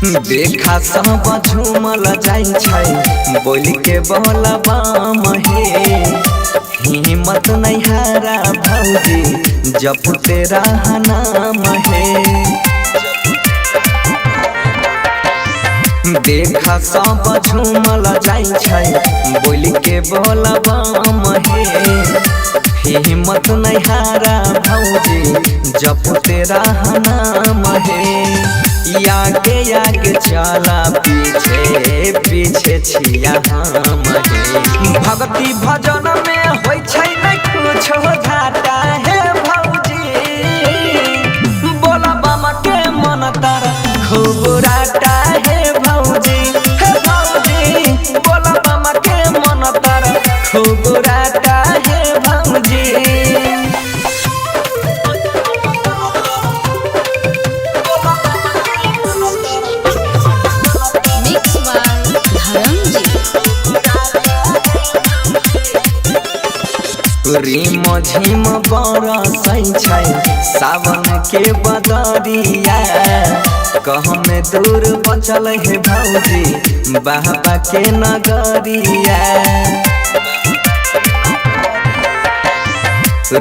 देखा सब झूमल जाई छै बोल के बोलबा महे हिम्मत नहीं हारा भौजी जब तेरा नाम है। देखा सब झूमल जाई छै बोल के बोलबा महे हिम्मत नहीं हारा भौजी जब तेरा नाम है। आगे आगे चला पीछे पीछे छिया हम भक्ति भजन में होय छै नहीं कुछो घाटा है भौजी बोला बामा के मन तार खूब राटा है भौजी हे भौजी बोला बामा के मन तार खूब राटा है भौजी। रिम झिम बरसै छै सावन के बदरिया कहमे दूर बचल है भौजी बाबा के नगरिया।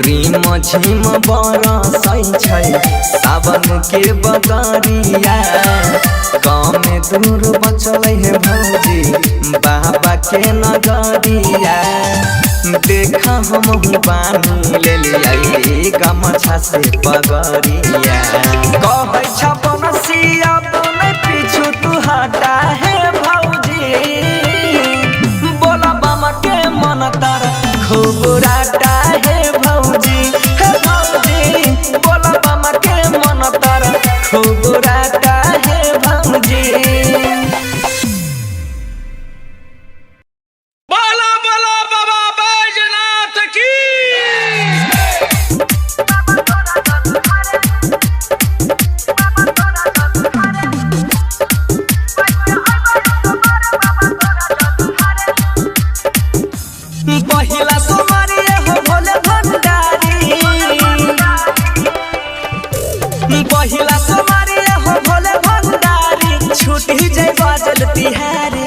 रिम झिम बरसै छै सावन के बदरिया कहमे दूर बचल है भौजी बाबा के नगरिया। देखा हम बानी ले लिया गमछा से पगड़िया कहै छपन सिया नहीं पीछू तू हटा है भौजी बोला बामा के मन तार खूब राटा है भौजी हे भौजी बोला बामा के मन तार खूब राटा है भौजी। पहिला सोमवारी हो भोले भंडारी पहिला सोमवारी हो भोले भंडारी छूटी जाय बाजल तिहारे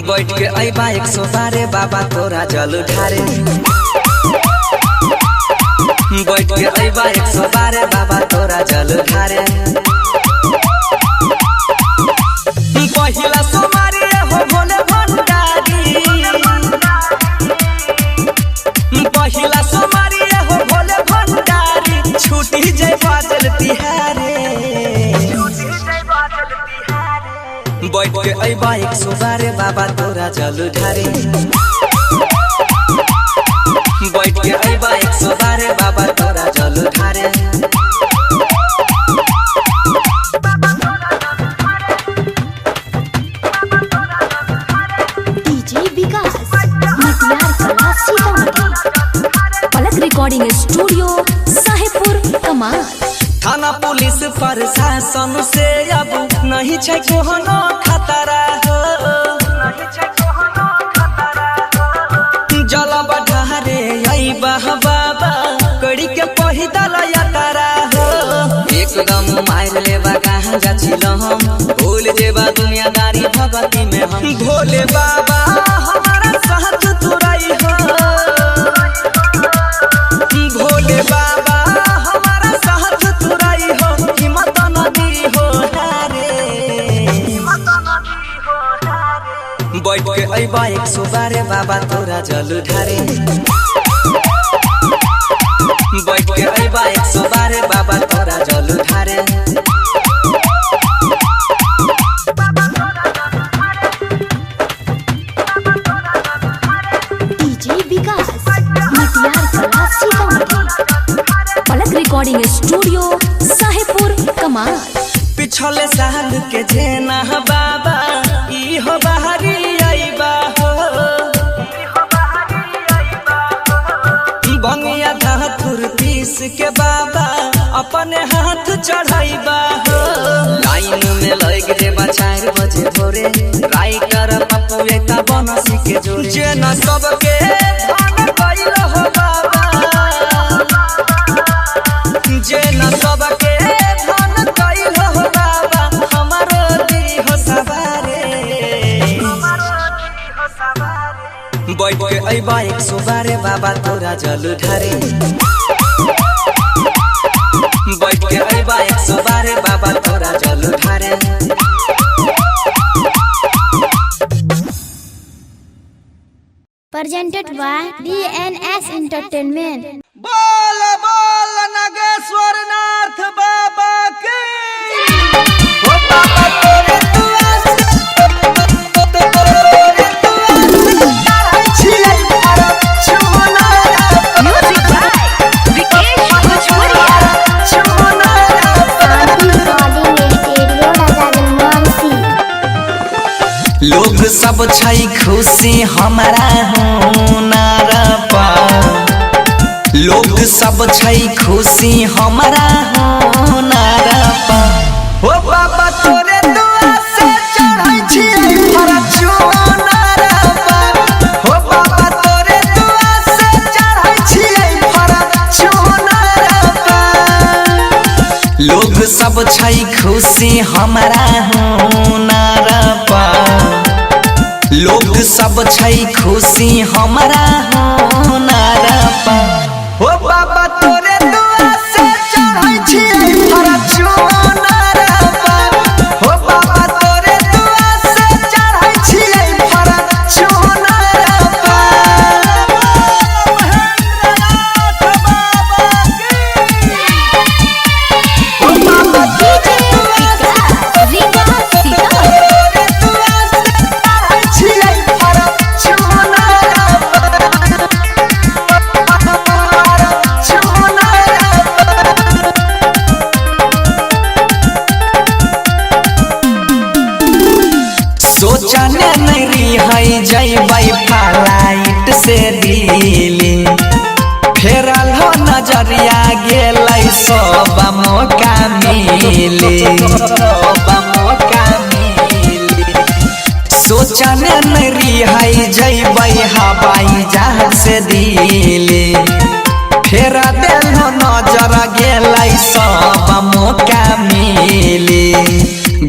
बैठ के अइबा 112 बाबा तोरा जल ढारे बैठ के अइबा 112 बाबा तोरा जल ढारे। पहिला सोमवारी हो भोले भंडारी पहिला सोमवारी हो भोले भंडारी छूटी जाय बाजल तिहारे बैठ के अइबा 112 बाबा तोरा जल ढारे बैठ के अइबा 112 बाबा तोरा जल ढारे। Recording studio Sahebpur Kamal. थाना पुलिस प्रशासन से अब नहीं छै कोनो खतरा हो जला बढ़ारे अइबा बाबा कड़ी के पहिदल यात्रा हो एकदम मार लेबा कहाँ जाछिल हम भूल जेबा दुनियादारी भगती में हम भोले बाबा हमारा साथ तुराई हो भोले बाबा हमारा साथ तुराई हो हिम्मत नदी हो हारे बैठ के अइबा 112 बाबा तोरा जल ढारे बैठ के अइबा 112 बाबा तोरा जल ढारे। Recording studio Sahebpur Kamal. पिछले साल के जेना बाबा ई हो बहारी अइबा हो बंगिया धातुर पीस के बाबा अपने हाथ चढ़ाइबा हो लाइन में लग जेबा 4 बजे भोरे राइटर पप्पू एता बनसी के जोरे जेना सबके भान कइल हो बाबा जेना सबके भान बैठ के अइबा 112 बाबा तोरा जल ढारे बैठ के अइबा 112 बाबा तोरा जल ढारे। Presented by DNS Entertainment। बोल बोल नागेश्वर नाथ बाबा की। ओ बाबा तोरे लोग सब छै खुशी हमारा हुनर पा लोग सब छै खुशी हमारा हुनर पा हो बाबा तोरे दुआ से चढ़ै छी फॉर्च्यूनर पा हो बाबा तोरे दुआ से चढ़ै छी फॉर्च्यूनर पा लोग सब छै खुशी हमारा हुनर पा लोग सब छै खुशी हमारा हुनर पा हो बाबा तोरे दुआ से चढ़ै छी फॉर्च्यूनर पा हो बाबा तोरे दुआ से चढ़ै छी फॉर्च्यूनर पा। DJ रीगा सोचने नहीं रही जैबै फ्लाइट से दिल्ली फेरल हो नजरिया गेलै सब मौका मिली सोचने नहीं रही जैबै हवाई जहाज से दिल्ली फेरा देल हो नजर गेलै सब मौका मिली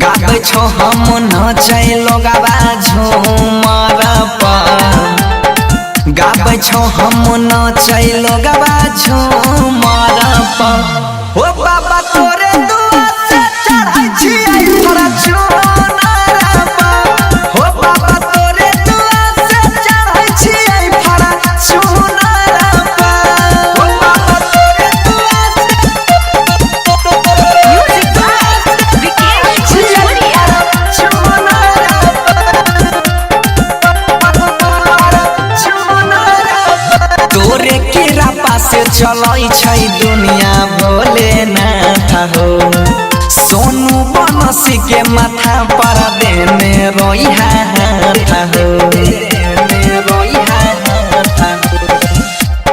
गाबै छो हम नचै लोगवा झूमर पर गाबै छो हम नचै लोगवा झूमर पर हो बाबा तोरे दुआ से चढ़ै छी फॉर्च्यूनर पर हो बाबा तोरे दुआ से चढ़ै छी फॉर्च्यूनर पर हो बाबा तोरे दुआ से तोरे केरा से चलै छै दुनिया भोलेनाथ हो सोनू बनसी के माथा पर देने रोइहा हाथ हो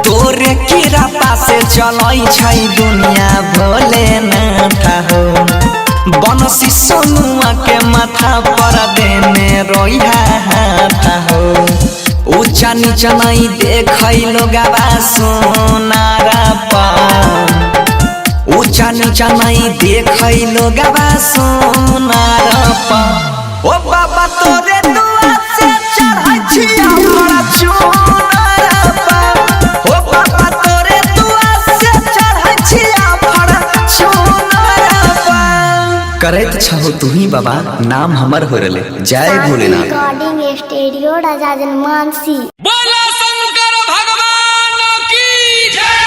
तोरे केरा से चलै छै दुनिया भोलेनाथ हो बनसी सोनुआ के माथा पर देने रोइहा हाथ हो ऊंचा नीचा नहीं देखै लोगवा सोनार पा ऊंचा नीचा नहीं देखै लोगवा सोनार पा ओ बाबा तोरे दुआ से चढ़ै छी फॉर्च्यूनर पा ओ बाबा तोरे दुआ से चढ़ै छी फॉर्च्यूनर पा करैत छहो तुही बाबा नाम हमर हो रहले जय भोलेनाथ। रिकॉर्डिंग स्टूडियो राजा जनमानसी। बोला शंकर भगवान की जय।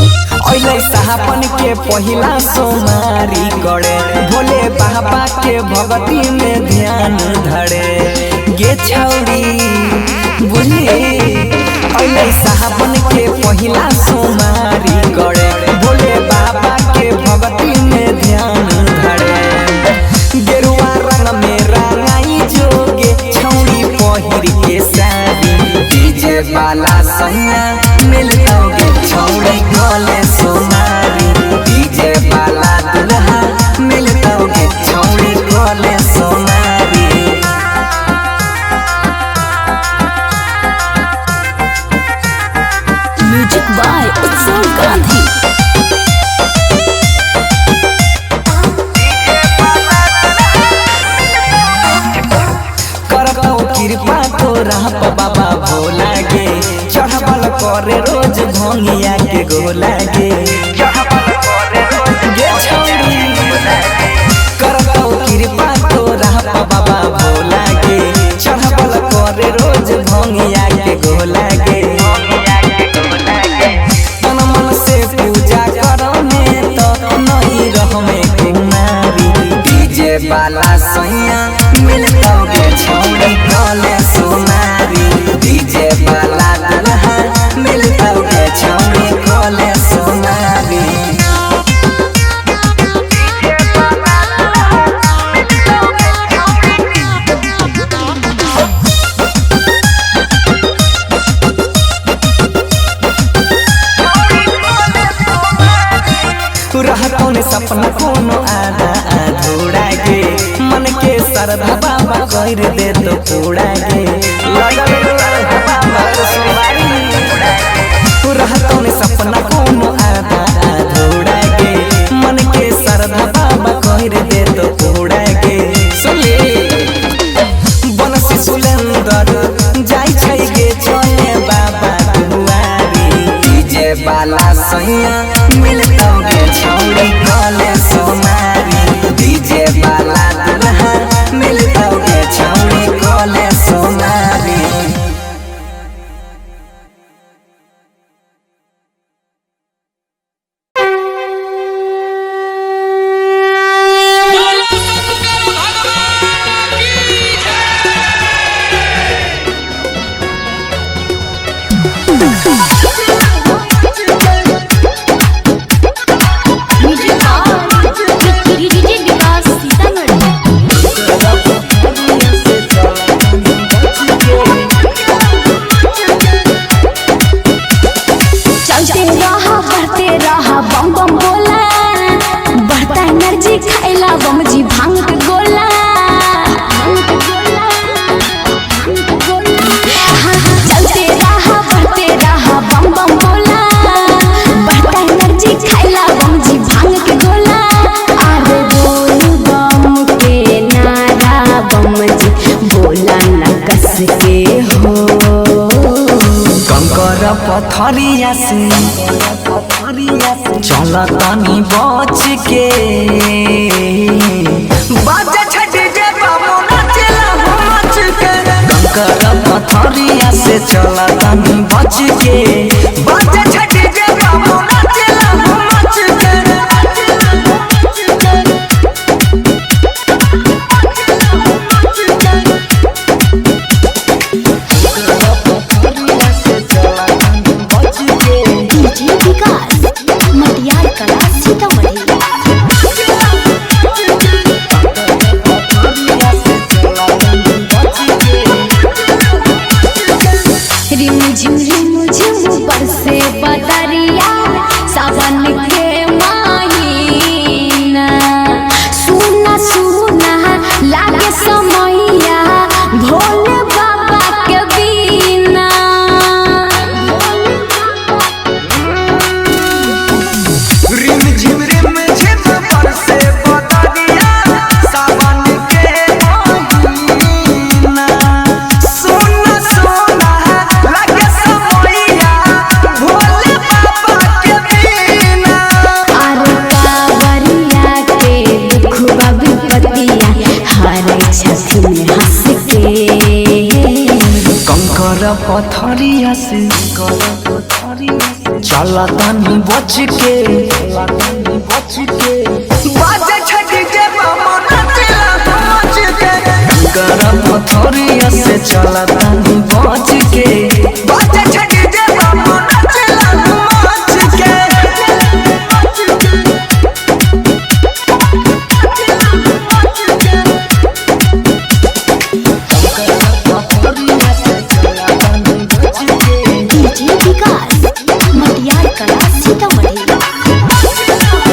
साहबन के पहिला सोमारी करे भोले बाबा के भगती में ध्यान धरे गे छौरी बुझी अइले साहबन के पहिला सोमारी करे भोले बाबा के भगती में ध्यान धरे गेरुआ रंग में रंगाई जोगे छौरी पहिर के साड़ी डीजे वाला सैया मिल दोगे छौरी गले सोनारी डीजे वाला तोरा बाबा भोला गे चढ़बल करे रोज भंगिया के गोला गे गे छौरी करतौ कृपा तोरा बाबा भोला गे चढ़बल करे रोज भंगिया के गोला गे तन मन से पूजा करमे तो नहीं रहमे कुमारी डीजे वाला सैया मिलतौ गे छौरी कले सोनारी डीजे वाला दुल्हा मिलतौ गे छौरी कले सोनारी रहतौ ने सपना कोनो आधा अधूरा गे मन के श्रद्धा बाबा कर दे तो पूरा गे लगल बाबा सुवारी रहतौ ने सपना कोनो आधा अधूरा गे मन के श्रद्धा बाबा कर दे तो पूरा गे सुनी बनसी सुलेंदर जाई छै गे चले बाबा दुआरी डीजे वाला सैया मिलतौ गे छौरी कले सोनारी डीजे वाला दुल्हा मिलतौ गे छौरी कले सोनारी पथरिया से चल तनी बच के बाजा छट जे बाबू नाचला नाच के कंकर पथरिया से चल तनी बच के बाजा छट जे बाबू नाचला नाच के पथरिया से चल तनी बच के बाजा छट के बाबा नाचला नाच के कंकर पथरिया से चल तनी बच के बाजा छट के बाबा नाचला नाच के विकास मटियार कला सीतामढ़ी।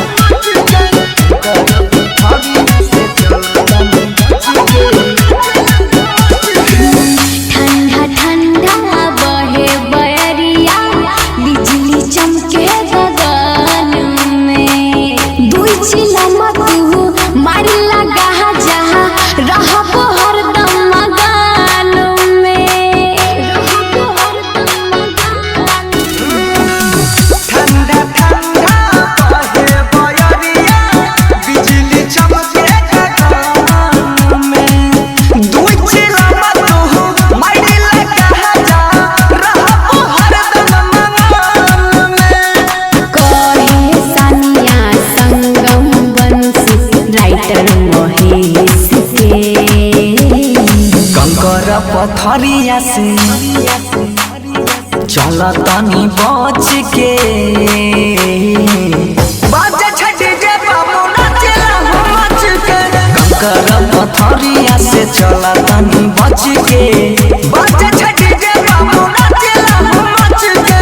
महेश के कंकर पथरिया से चल तनी बच के बाजे छठी जे बाबू नाचेला मच के कंकर पथरिया से चल तनी बच के बाजे छठी जे बाबू नाचेला मच के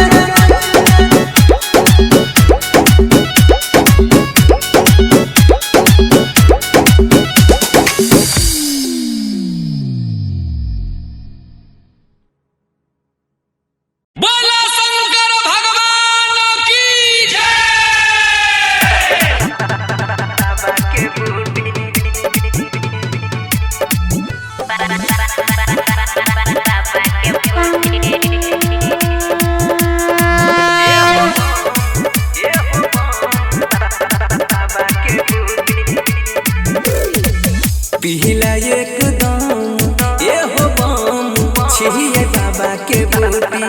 पिहला एकदम ये हो बम छिए बाबा के बूटी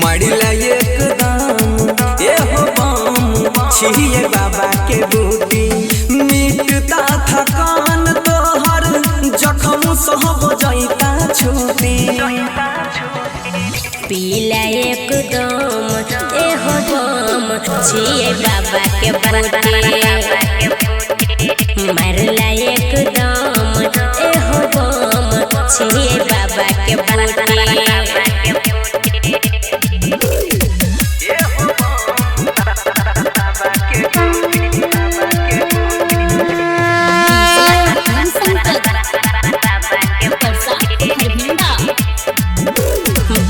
मड़िला एकदम ये हो बम छिए बाबा के बूटी मिटता थकान तोहर जखम सहब जैता छूटी पीला एकदम एहो बम छिए बाबा के बूटी मारला एकदम एहो बम छिए बाबा के बूटी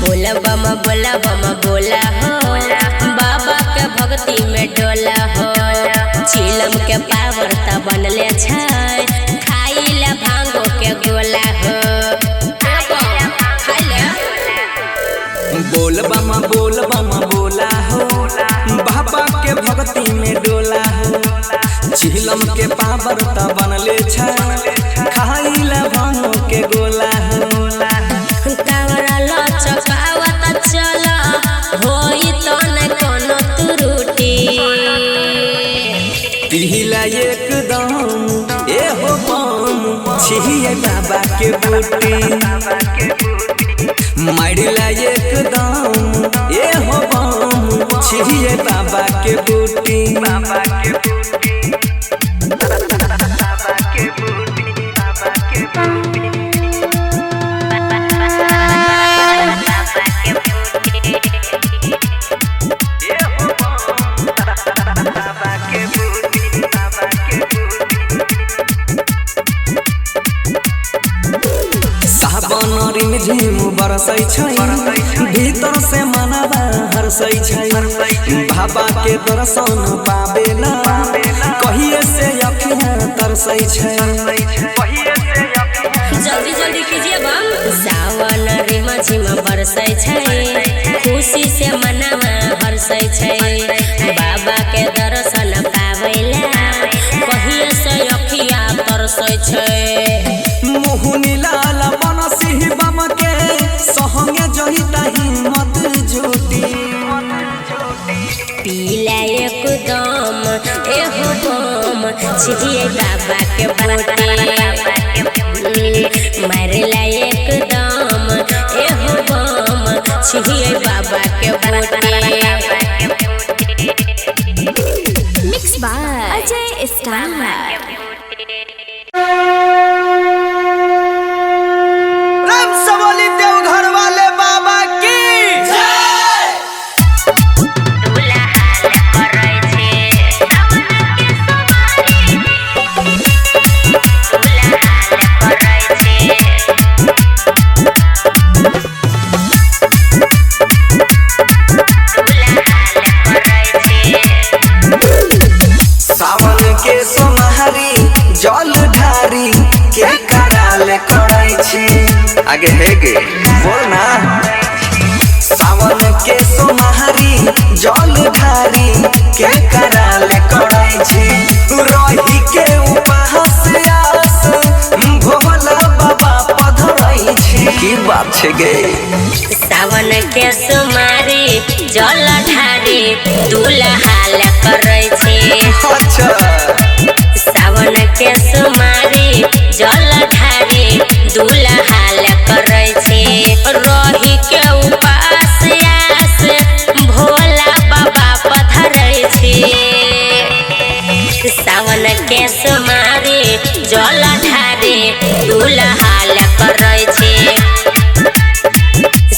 बोला बम बोला हो बाबा के भक्ति में डोला हो चिलम के पावर त बनले छै खाइला भांगो के गोला हो बोल बम बोला हो बाबा के भक्ति में डोला हो चिलम के पावर त बनले छै खाइला भांगो के गोला हो चला होई तो न कोनो त्रुटि पिहला एकदम एहो बम छिए बाबा के बूटी मड़िला एकदम एहो बम छिए बाबा के बूटी सावन झिम बरसै छै भीतर से मनवा हर्षै छै बाबा के दर्शन पावेला कहिए से अखियां तरसै छै जल्दी जल्दी कीजिए बम सावन रिम झिम बरसै छै खुशी से मनवा हर्षै छै बाबा के दर्शन पावेला कहिए से अखियां तरसै छै मोहनी लाल बनसी बम के सहंगे जहिता हिम्मत जुटी पीला एकदम एहो बम छिए बाबा के बूटी मारला एकदम एहो बम छिए बाबा के बूटी mix by Ajay star. Deoghar वाले बाबा की सावन के सोमहारी जल ढारी के कराले करै छी आगे हे गे बोल ना सावन के सोमहारी जल ढारी के कराले करै छी रही के उपहास आस भोला बाबा पधरै छी की बात छे गे सावन के सोमहारी जल ढारी दूल्हा हाल करै छी के सुमारी जल ढारी दुल्हाल करे छे रही के उपास आस भोला बाबा पधरै छे सावन के सुमारी जल ढारी दुल्हाल करे छे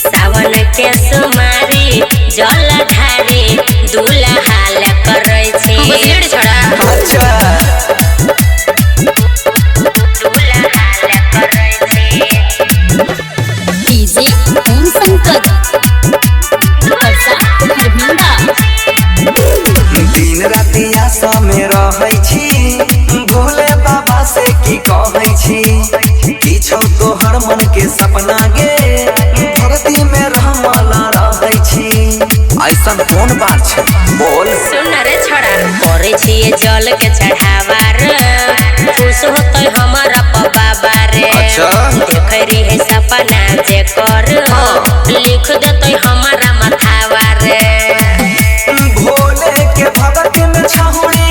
सावन के सुमारी जल ढारी दुल्हाल करे छे बुझिड़ छोड़ा अच्छा दुल्हाल करे छे डीजे ओम शंकर परसा धर्मिंदा दिन राति आशा में रहै छी भोले बाबा से की कहै छी किछो तोहर मन के सपना गे धरती में रहमला रहै छी ऐसा कोन बात छै बोल सुन रे छोड़ा करे छिए जल के चढ़ावा रे खुश होतै हमारा बाबा रे अच्छा। देख रही है सपना जे कर लिख देतै हमारा मथावा रे भोले के भगत में छहुड़ी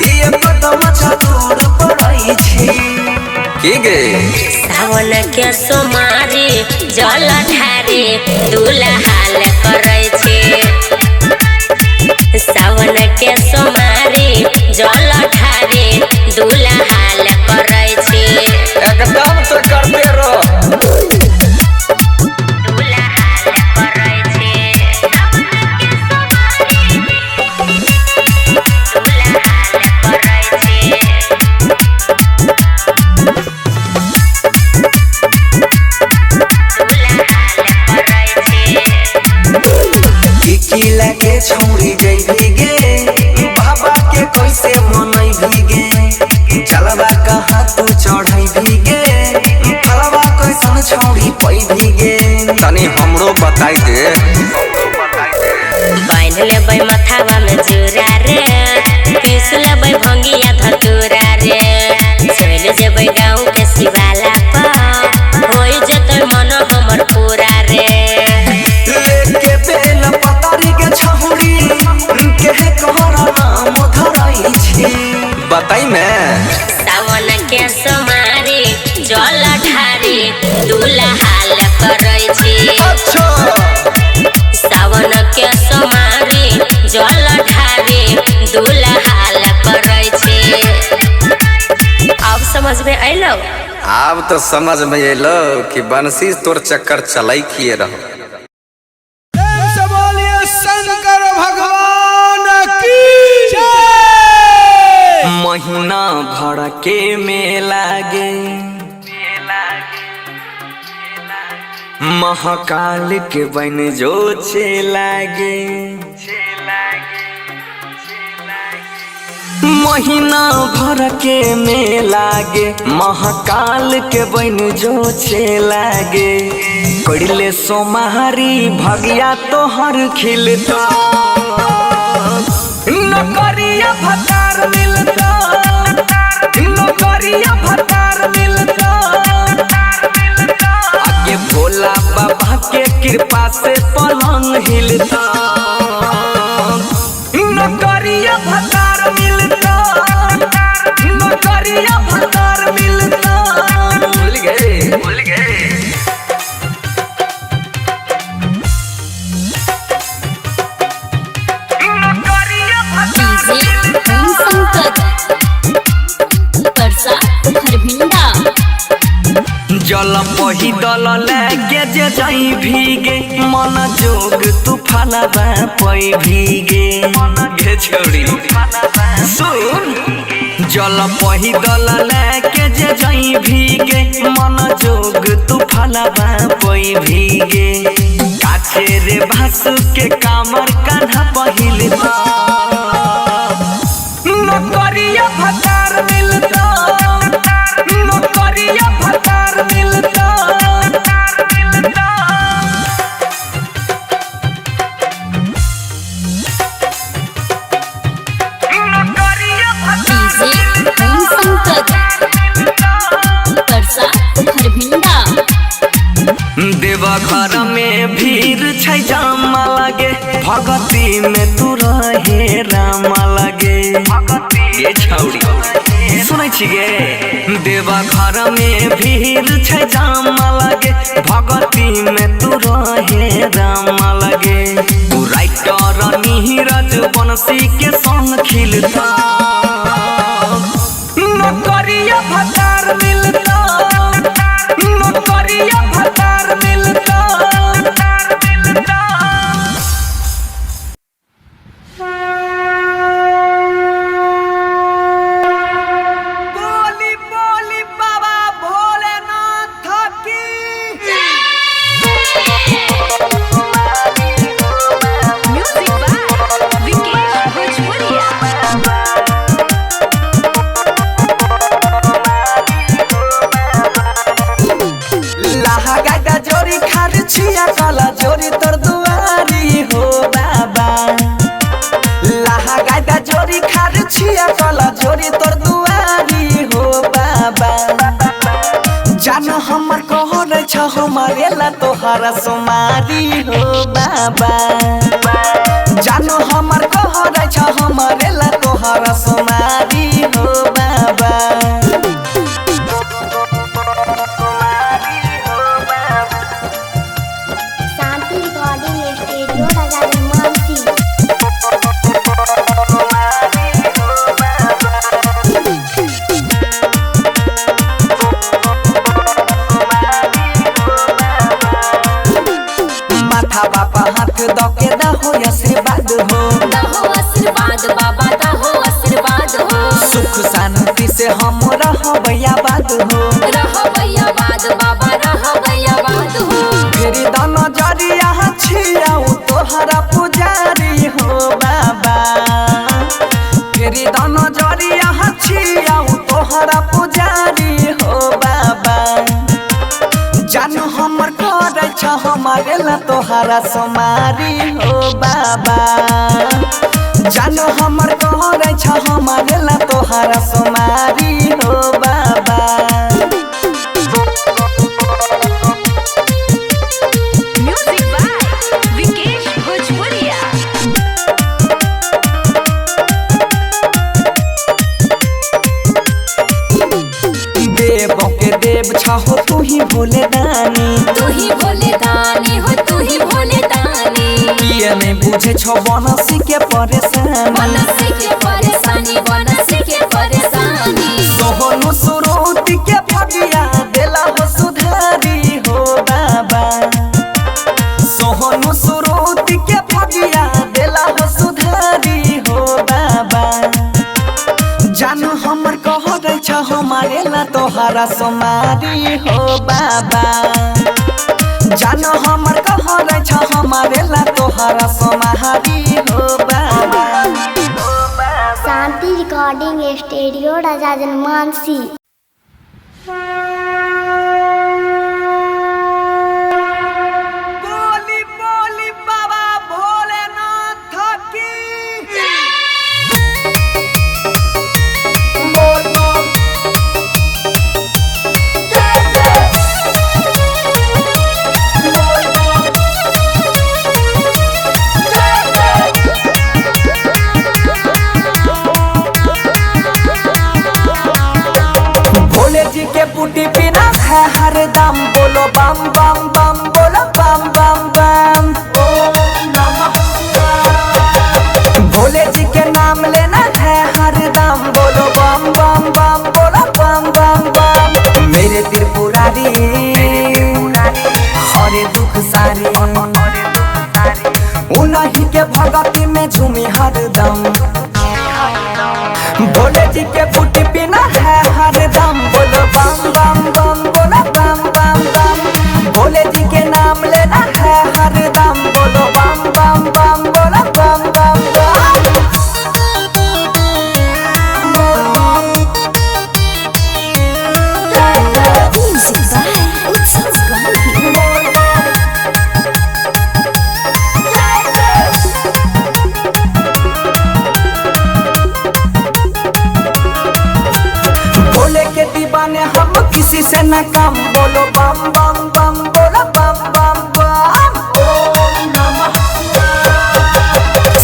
ये कदम दूर पड़ै छी की गे सावन के सोमारी जल ढारी दुल्हाल करे छे सावन के सोमारी जल ढारी दुल्हाल करे छे एकदम तो करते रहो दुल्हाल करे छे दुल्हाल करे छे किला के छौरी जइभी गे बाबा के कैसे मनई भीगे चलवा कहाँ तू चढ़ई भीगे फलवा कैसन छौरी पई भीगे तनी हमरो बताई दे बांध लेबै मथावा में जुरा रे पीस लेबै भंगिया धतूरा रे चल जेबै गाँव के शिवाला पर होई जतै मन हमर पूरा रे लेके बेल पतारी के छौरी के कहर नाम धरई छी बताई मैं सावन के सोमारी जल ढारी दुल्हाल करे छी अच्छा सावन के सोमारी जल ढारी दुल्हाल करे छी अब समझ में अइलो अब तो समझ में एलो कि बंसी तोर चक्कर चलाई किए रहो से बोलिए शंकर भगवान की जय। महीना भर के मेला गे महाकाल के बन जो चेला गे महीना भर के मेला गे महाकाल के बन जो चेला गे कड़ले सोमारी भगिया तोहर खिलता नौकरिया भतार मिलता नौकरिया भतार मिलता आगे भोला बाबा के कृपा से पलंग हिलता नौकरिया भतार मिलता नौकरिया भतार मिलता भूल गए डीजे ओम शंकर परसा धर्मिंदा जल पही दल लेके जे जाई भीगे मन जोग तू फलबा पई भीगे गे छोड़ी सुन जल पही दल लेके जे जाई भीगे मन जोग तू फलबा पई भीगे काछे रे भासु के कामर कान्हा पहिलता नौकरिया भतार मिलता नौकरिया भतार मिलता डीजे ओम शंकर परसा धर्मिंदा देवघर में भीड़ छै जाम लगे भगती में तू रहे राम लगे ये छौड़ी सुनै छी गे देवा घर में भीड़ छै जाम लगे भगती में तू रहे राम लगे तू राइटर नीरज बंसी के संग खिलता नौकरिया भतार मिलता नौकरिया भतार मिलता काला जोरी तोर दुआरी हो बाबा लाहा गायदा जोरी खार छिया काला जोरी तोर दुआरी हो बाबा जान हमर कहरे छ हमारे ला तोहरा सुमारी हो बाबा जान हमर कहरे छ हमारे ला तोहरा सुमारी हो बाबा बाबा हाथ दके दहो आशीर्वाद हो दहो आशीर्वाद बाबा दहो आशीर्वाद हो सुख शांति से हम रहबैया बाद हो रहबैयाबाद बाबा रहबैयाबाद हो फिर दाना जरिया छिया तोहरा पुजारी हो बाबा फिर दाना जरिया छिया तोहरा पुजारी हो बाबा जान हमर करे छ हमारे ला तोहरा समारी हो बाबा जान हमर करे छ हमारे ला तोहरा समारी हो बाबा म्यूजिक बाय विकेश भोजपुरिया देव के देव छहो तू ही भोले दानी तू ही भोले दानी हो तू ही भोले दानी ये नहीं बुझे छो बनसी के परेशानी बनसी के परेशानी बनसी के परेशानी सोहनु सुरुति के भगिया देला हो सुधारी हो बाबा सोहनु सुरुति के भगिया देला हो सुधारी हो बाबा जानू हमर कहरे छ हमारे ला तोहरा समारी हो बाबा जानू हमर कहरे छ हमारे ला तोहरा समारी हो बाबा शांति रिकॉर्डिंग स्टूडियो राजा जनमानसी। पुटी बिना है हर दम बोलो बम बम बम बोलो बम बम बम भोले जी के नाम लेना है हर दम बोलो बम बम बम बोलो बम बम बम मेरे त्रिपुरारी हरे दुख सारी उन्हीं के भगती में झूमी हर दम भोले जी के पुटी बिना है हर दम बोलो बम बम बम बोलो बम बम बम भोले जी के नाम लेना है हर दम बोलो बम बम बम बोलो बम बम बम हम किसी से न कम बोलो बम बम बम बोलो बम बम बम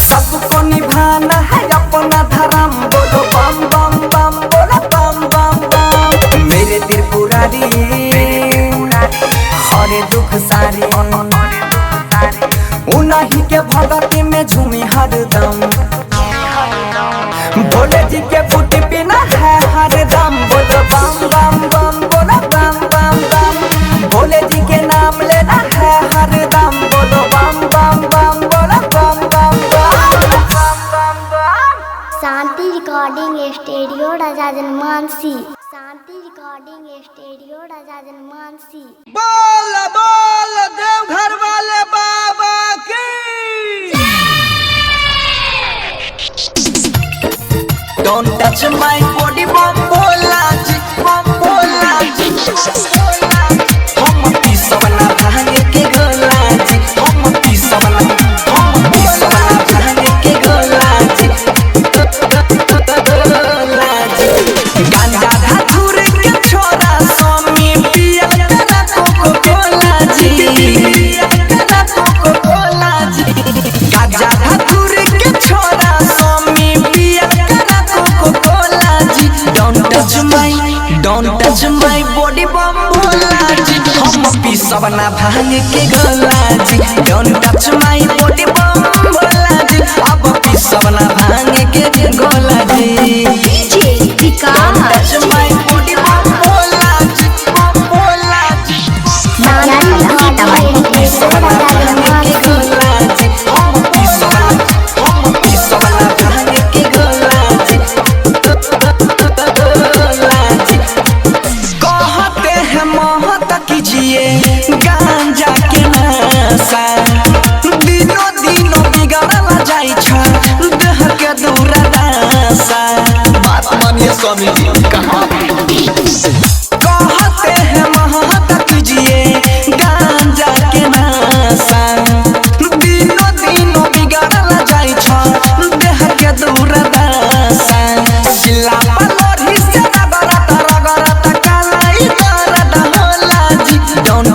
सबको निभाना है अपना धर्म बोलो बम भोले जी के बूटी बिना है हर दम बोलो बम बम बम बोलो बम बम बम भोले जी के नाम लेना है हर दम बोलो बम बम बम बोलो बम बम बम। शांति रिकॉर्डिंग स्टूडियो राजा जनमानसी। शांति रिकॉर्डिंग स्टूडियो राजा जनमानसी। बोल बोल देवघर वाले बाबा की। Don't touch my body, bum bola ji, bum bola ji. हम पिसवना भांगे के गोला जी, हम पिसवना भांगे के गोला जी, गोला जी। गांजा धतूर के छोरा स्वामी पियल करा कोको कोला जी, करा कोको कोला जी। गांजा धतूर के छोरा स्वामी पियल करा कोको कोला जी। Don't touch my body bum bola जी, हम पिसवना भांग के गोला जी। Don't touch my body bum bola जी, अब पिसवना भांग के गोला जी। Don't touch my body bum bola जी, bum bola जी। पिसवना भांग के गोला जी, हम पिसवना भांग के गोला जी, गोला जी। कहते हैं महत कीजिए गांजा के नशा, दिनों दिनों बिगड़ल जाइ छ देह के दुर्दशा। बात मानिए स्वामी जी कहाँ कहते हैं महत कीजिए गांजा के नशा, दिनों दिनों बिगड़ल जाइ छ देह के दुर्दशा। सिला पलोरी से रगड़त रगड़त कालाई दर्द होला जी। Don't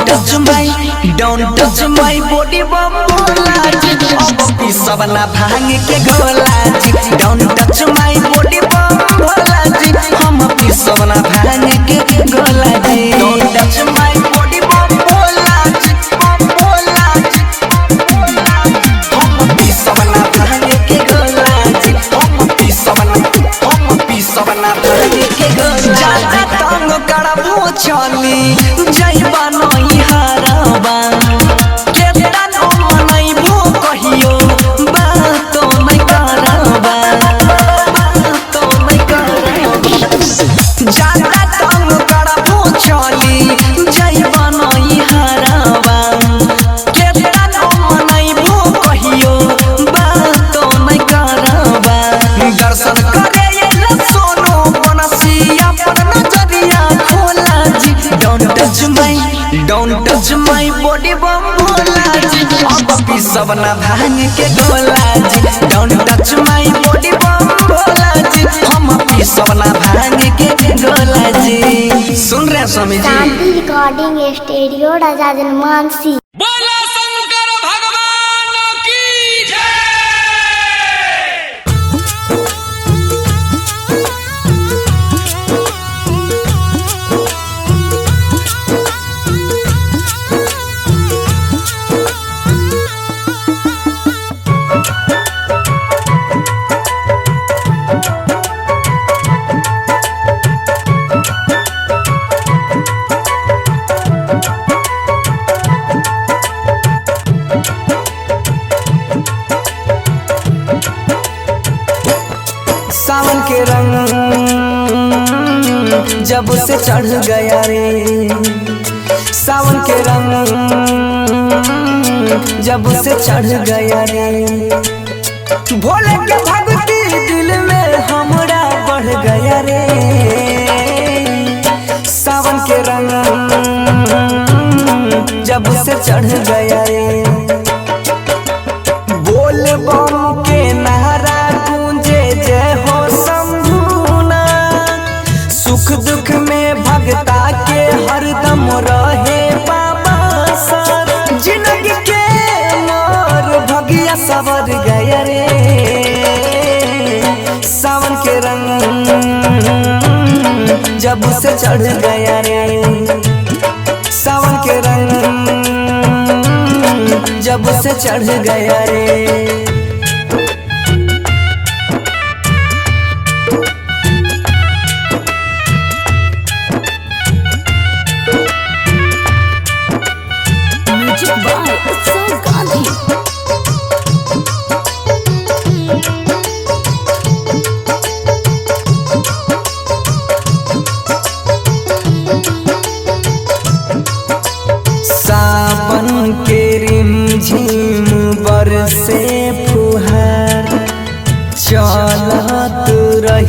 touch my body bum bola जी, अब पिसवना भांग के गोला जी। Don't touch my body bum bola जी, हम पिसवना भांग के गोला जी। Don't touch my body bum bola जी, bum bola जी। हम पिसवना भांग के गोला जी, हम पिसवना भांग के गोला। ज्यादा तंग करबो चली जइबा नहीं हारबा, केतनो मनैबो कहियो बातो नहीं करबा, बातो नहीं करबा। ज्यादा तंग करबो चली जइबा नहीं हारबा, केतनो मनैबो कहियो बातो नहीं करबा। दर्शन करे सोनो बनसी अपन नजरिया खोला जी। Don't touch my body bum bola जी, अब पिसवना भांग के गोला जी। Don't touch my body bum bola जी, हम पिसवना भांग के गोला जी। सुन रहे हैं स्वामी जी। शांति रिकॉर्डिंग स्टूडियो राजा जनमानसी। बोला शंकर भगवान की जय। सावन के रंग जब से चढ़ गया रे, सावन के रंग जब से चढ़ गया रे। भोले के भक्ति दिल में हमरा बढ़ गया रे। सावन के रंग जब से चढ़ गया रे। बोल बम के नारा गूंजे जय हो शंभुना, सुख दुख में भगता के हरदम रहे बाबा साथ। जिंदगी के मोर भगिया सवर गया रे। सावन के रंग जब से चढ़ गया रे। सावन के रंग जब से चढ़ गया रे।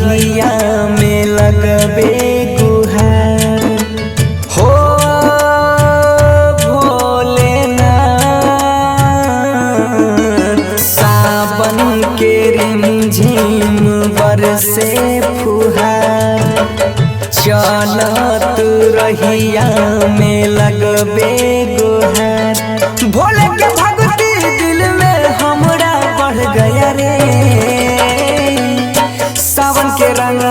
रहिया में लगबे गुहार हो भोलेनाथ सावन के रिमझिम बरसे फुहार चलत रहिया में लगबे गुहार भोले के भक्ति दिल में हमरा बढ़ गया रे सावन के रंग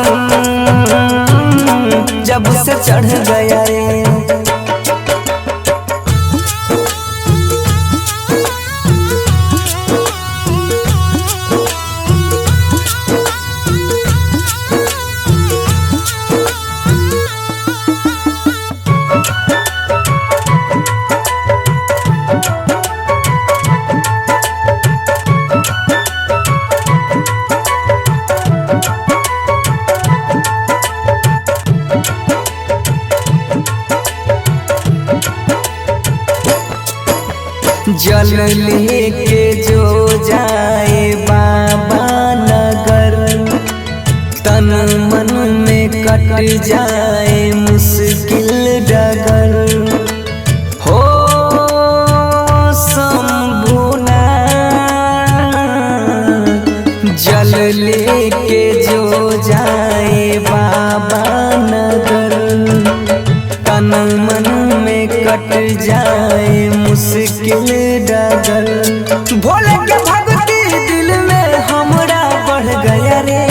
जब से चढ़ गया रे जल लेके जो जाए बाबा नगर तन मन में कट जाए मुश्किल डगर हो शंभुनाथ जल लेके जो जाए बाबा नगर तन मन में कट जाए मुश्किल डगर भोले के भक्ति दिल में हमरा बढ़ गया रे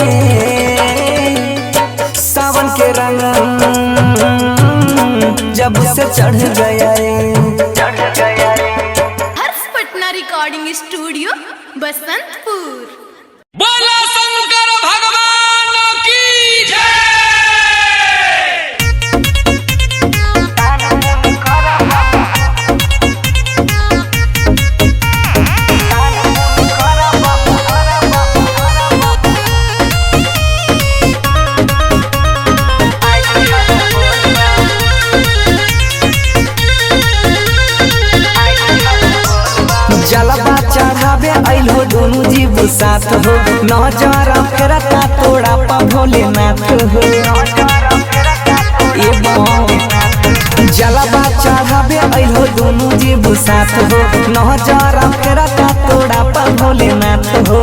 सावन के रंग जब से चढ़ गया रे हर्ष पटना रिकॉर्डिंग स्टूडियो बसंतपुर। बोला शंकर भगवान की जय। जलवा चढ़ावे अइलो दोनों जीव साथ हो नजर फेरता तोड़ा पा भोलेनाथ हो ए जलवा चढ़ावे अइलो दोनों जीव साथ हो नजर फेरता तोड़ा पा भोलेनाथ हो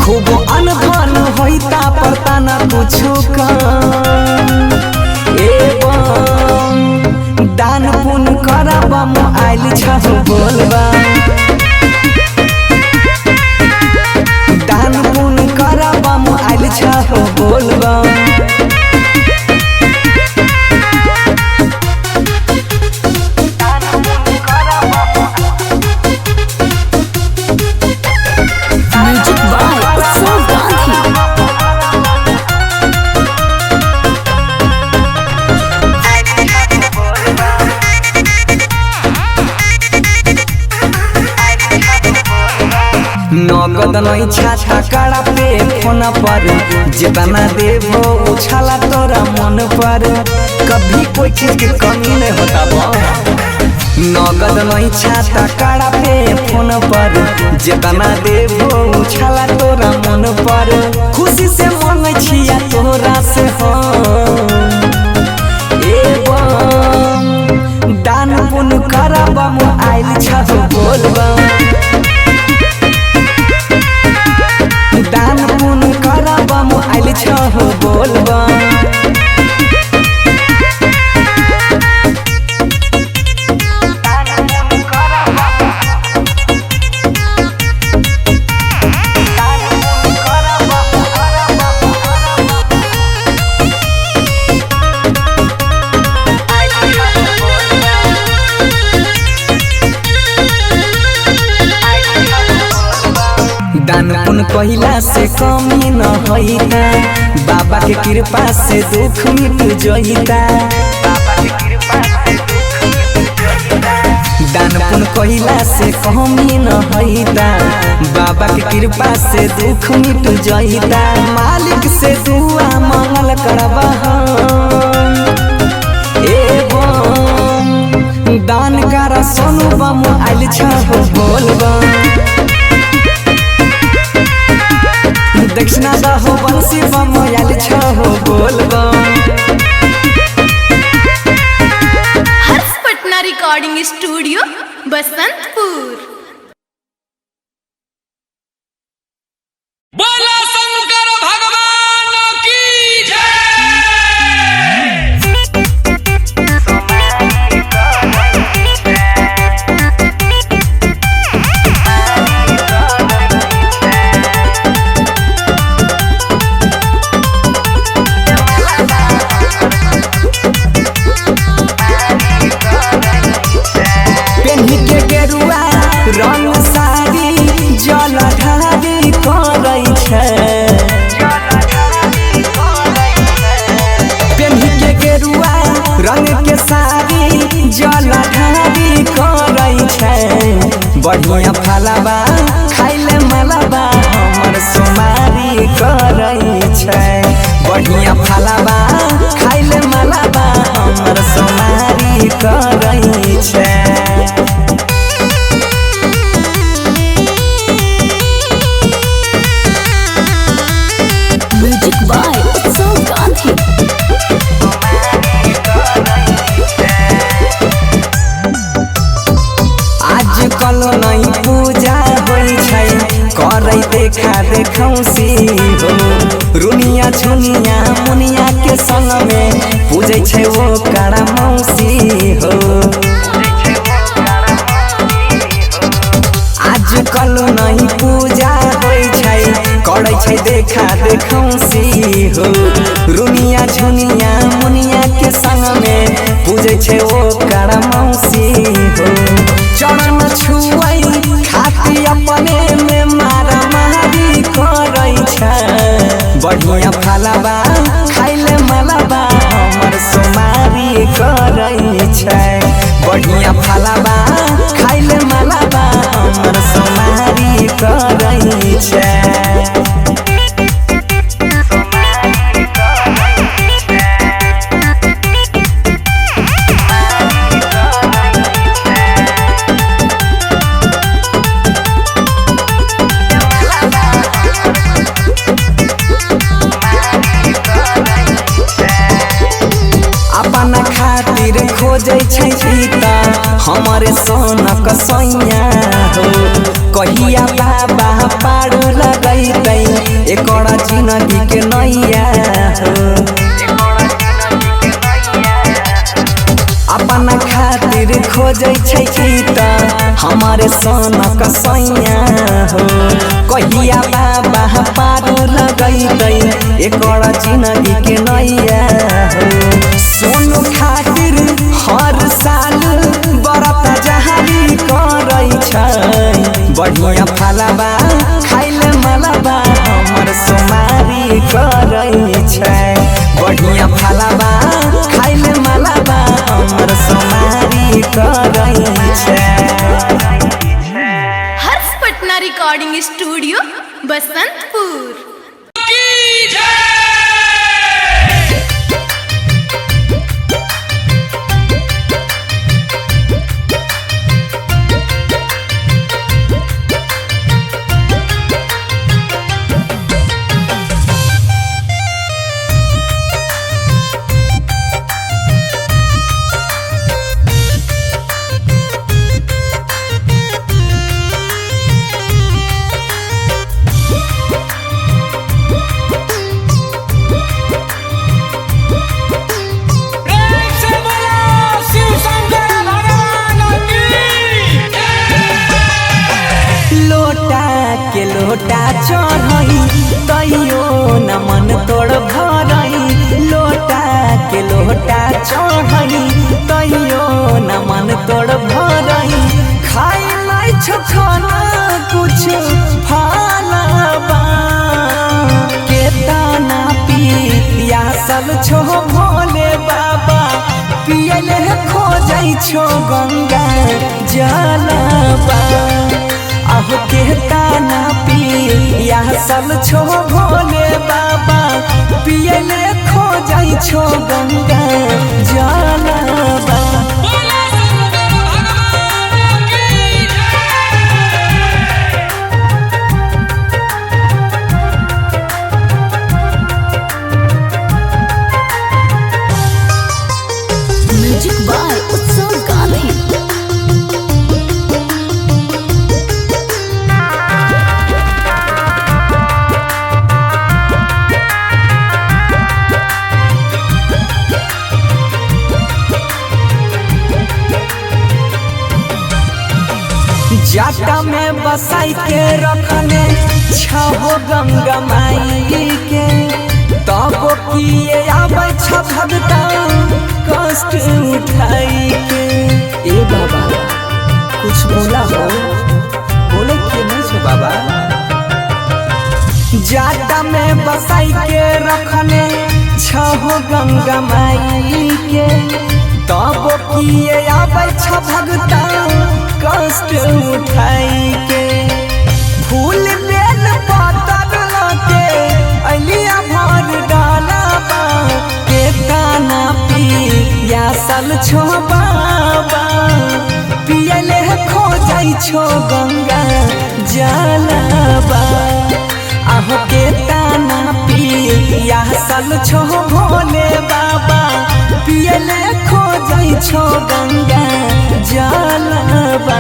खूब अनधन होइता पड़ता न कुछु दान पुण्य करब आइल छह बोलबा दान पुण्य करब आइल छह बोलबा म्यूजिक बाय उत्सव गांधी। नगद नहीं छाछा कड़ा पे फोन पर जितना देवो उछाला तोरा मन पर कभी कोई चीज की कमी नहीं होता नगद नहीं छाता कड़ा पे फोन पर जितना देवो उछाला तोरा मन पर खुशी से मांगे छिया तोरा से हो दान पुण्य करब आइल छह बोलबा दान पुण्य करब आइल छह बोलबा दान पुण्य कहिला से कमी न होइता बाबा के कृपा से दुख मिट जइता दान पुण्य कहिला से कमी न होइता बाबा के कृपा से दुख मिट जइता मालिक से दुआ मंगल करबा दान करा सोनू बम आइल छह बोलबा दक्षिणा दहो बंसी बम आइल छह रिकॉर्डिंग स्टूडियो बसंतपुर। बोला शंकर भगवान की जय। पेन्ही के गेरुआ रंग साड़ी जलधारी करै छै। पेन्ही के गेरुआ रंग के साड़ी जलधारी करै छै। बढ़िया फलबा खाइले मलबा हमर सोमारी करै छै। बढ़िया फलबा खाइले मलबा हमर सोमारी करै छै। म्यूजिक बाय उत्सव गांधी। आजकल नहीं पूजा होइ छै करै देखा देखौसी हो। रुनिया झुनिया मुनिया के संग में पूजै छै वो कारा मौसी हो। आजकल नहीं पूजा होइ छै करै छै देखा देखौसी हो। रुनिया झुनिया मुनिया के संग में पूजै छै वो कारा मौसी हो। चरण छुआई खाती अपने में मारा मारी करै छै। बढ़िया फलबा खाइले मलबा हमर सोमारी करै छै। बढ़िया फलबा खाइले मलबा हमर सोमारी करै छै। अपना खातिर खोजै छै सीता हमरे सोनक सैया हो। कहिया बाबा पार लगैतै एकरा जिंदगी के नैया हो। अपना खातिर खोजै छै सीता हमरे सोनक सैया हो। कहिया बाबा पार लगैतै एकरा जिंदगी के नैया हो। सोनू खातिर हर साल बरत जहारी करै छै। बढ़िया फलबा खाइले मलबा हमर सोमारी करै छै। बढ़िया फलबा खाइले मलबा हमर सोमारी करै छै। हर्ष पटना रिकॉर्डिंग स्टूडियो बसंतपुर। की जय। प्रेम से बोलो शिव शंकर भगवान की जय। लोटा के लोटा चढ़ई तैयो न मन तोड़ भरई। लोटा के लोटा चढ़ई तैयो न मन तोड़ भरई। खाई लाई छो खाना कुछ फलबा के ताना पिया सब छो भोले बाबा। पियले खोजै छो गंगा जलबा। आहो के ताना पिया सब छो भोले बाबा। पियले खोजै छो गंगा जलबा। बोला शंकर भगवान की जय। म्यूजिक बाय उत्सव गांधी। जाटा में बसाई के रखने छहो गंगा माई के तब किए आबै छ भगता कष्ट उठाई के। ए बाबा कुछ बोला हो, बोले के नहीं छो बाबा। जाटा में बसाई के रखने छहो गंगा माई के तब किए आबै छ भगता कष्ट उठाई के। फूल बेल पतर लके अलिया भर डाला के ताना पिया सल छो बाबा पियले खो जाई छो गंगा जलबा। आहो के ताना पिया सल छो भोले बाबा पियले खो जाई छो गंगा जलबा।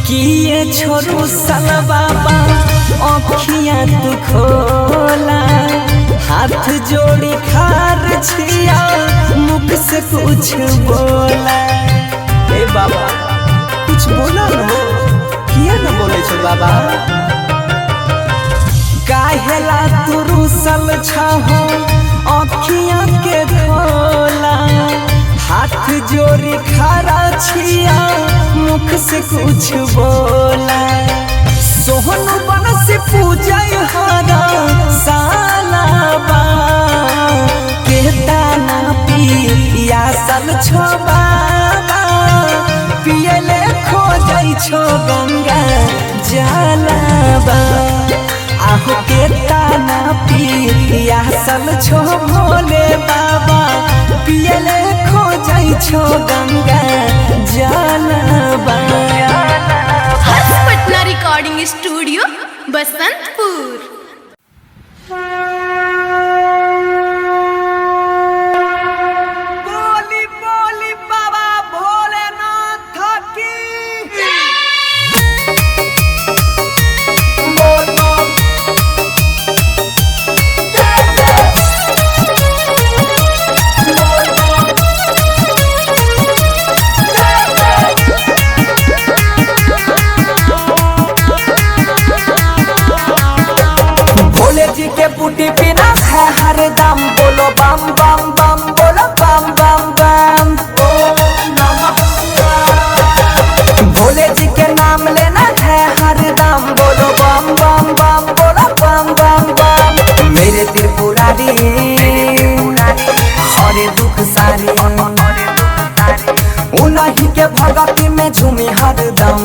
किए छोरू सल बाबा अखियाँ तू खोला हाथ जोड़ी खार छिया मुख से कुछ बोला। ए बाबा कुछ बोला नो, किया न बोले छो बाबा। काहेला तू रुसल छहो अखियाँ के खोला हाथ जोड़ी खारा छिया मुख से कुछ बोला। सोहनु बन से पूजा हरा सालाबा के ताना पिया सल छो बाबा पियले खो जाई छो गंगा जलबा। आहो के ताना पिया सल छो भोले बाबा पियले खो जाई छो गंगा जलबा। हर्ष पटना रिकॉर्डिंग स्टूडियो बसंतपुर। बोली बोली बाबा भोलेनाथ की। भोले जी के बूटी बिना है हर दम बोलो बम बम बम बोलो बम बम बम। भोले जी के नाम लेना है हर दम बोलो बम बम बम बोलो बम बम बम। मेरे त्रिपुरारी हरे दुख सारी उन्हीं के भगती में झूमी हर दम।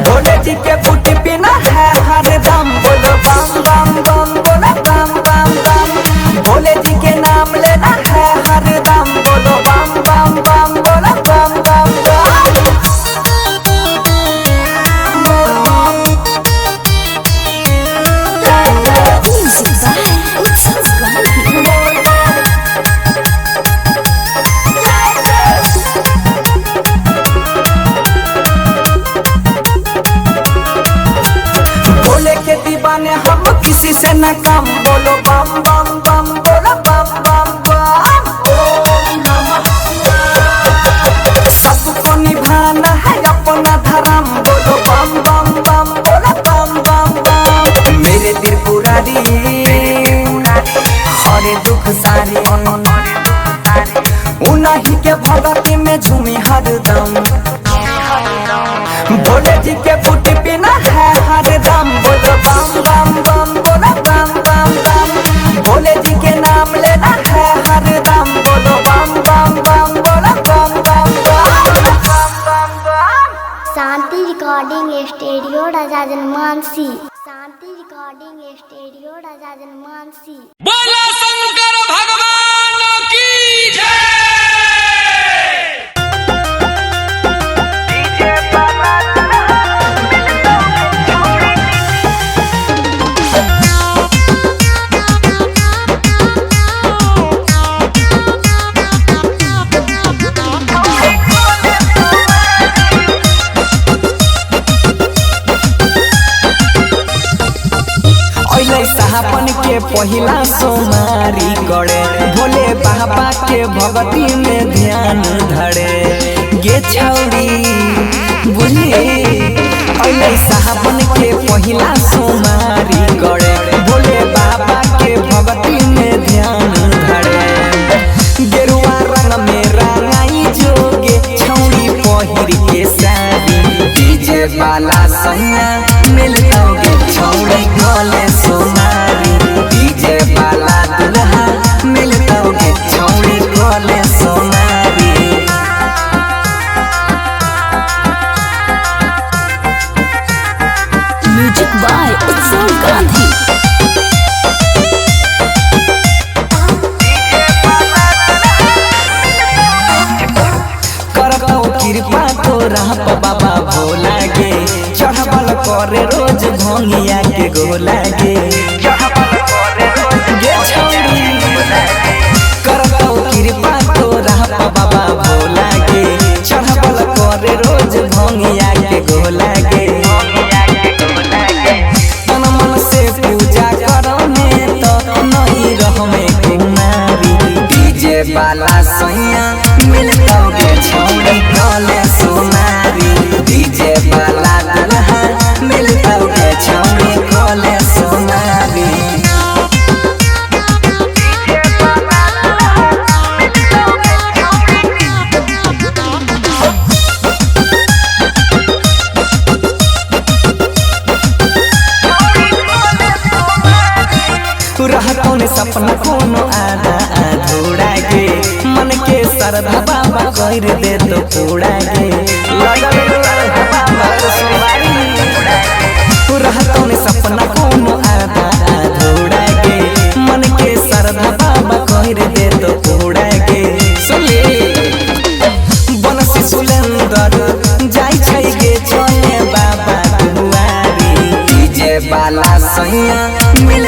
भोले जी के बूटी बिना है हर दम बोलो बम बम बम बोलो बम बम बम। भोले जी के नाम लेना है हर दम बोलो बम बम बम बोलो बम बम बम। भोले के दीवाने हम किसी से न कम बोलो बम बम बम बोलो बम बम बम। सबको निभाना है अपना धर्म बोलो बम बम बम बोलो बम बम बम। मेरे त्रिपुरारी हरे दुख सारी उन्हीं के भगती में झूमी हर दम। भोले जी के बूटी बिना है हर दम बोलो बम बम बम बोलो बम बम बम। भोले जी के नाम लेना है हर दम बोलो बम बम बम बोलो बम बम बम। शांति रिकॉर्डिंग स्टूडियो राजा जनमानसी। शांति रिकॉर्डिंग स्टूडियो राजन मानसी। बोला शंकर भगवान की जय। साहबन के पहिला सोमारी करे भोले बाबा के भगती में ध्यान धरे गे छौरी बुझली साहबन के पहिला सोमारी करे भोले बाबा के भगती में ध्यान धरे गेरुआ रंग में रंगाई जोगे छौरी पहिर के साड़ी डीजे वाला सैया मिलतोगे छौरी गले सोनारी डीजे वाला दुल्हा मिलतोगे छौरी गले सोनारी। म्यूजिक बाय उत्सव गांधी। करतो कृपा तोरा बाबा भोला गे चढ़बल करे रोज भंगिया के गोला गे करतो कृपा तोरा बाबा भोला गे चढ़बल करे रोज भंगिया के गोला गे तन मन से पूजा करने तो नहीं रहमे कुमारी डीजे वाला सैया मिलतोगे छौरी गले सोनारी डीजे वाला दुल्हा मिलतोगे छौरी गले सोनारी। रहतौन सपना कोनो आधा अधूरा गे मन के श्रद्धा बाबा कर दे तो पूरा गे लगल बाबा सोमवारी रहतौन सपना कोनो आधा अधूरा गे मन के श्रद्धा बाबा कर दे तो पूरा गे सुनिए बनसी सुलेंदर जाई छै गे चले बाबा दुआरी डीजे वाला सैया मिल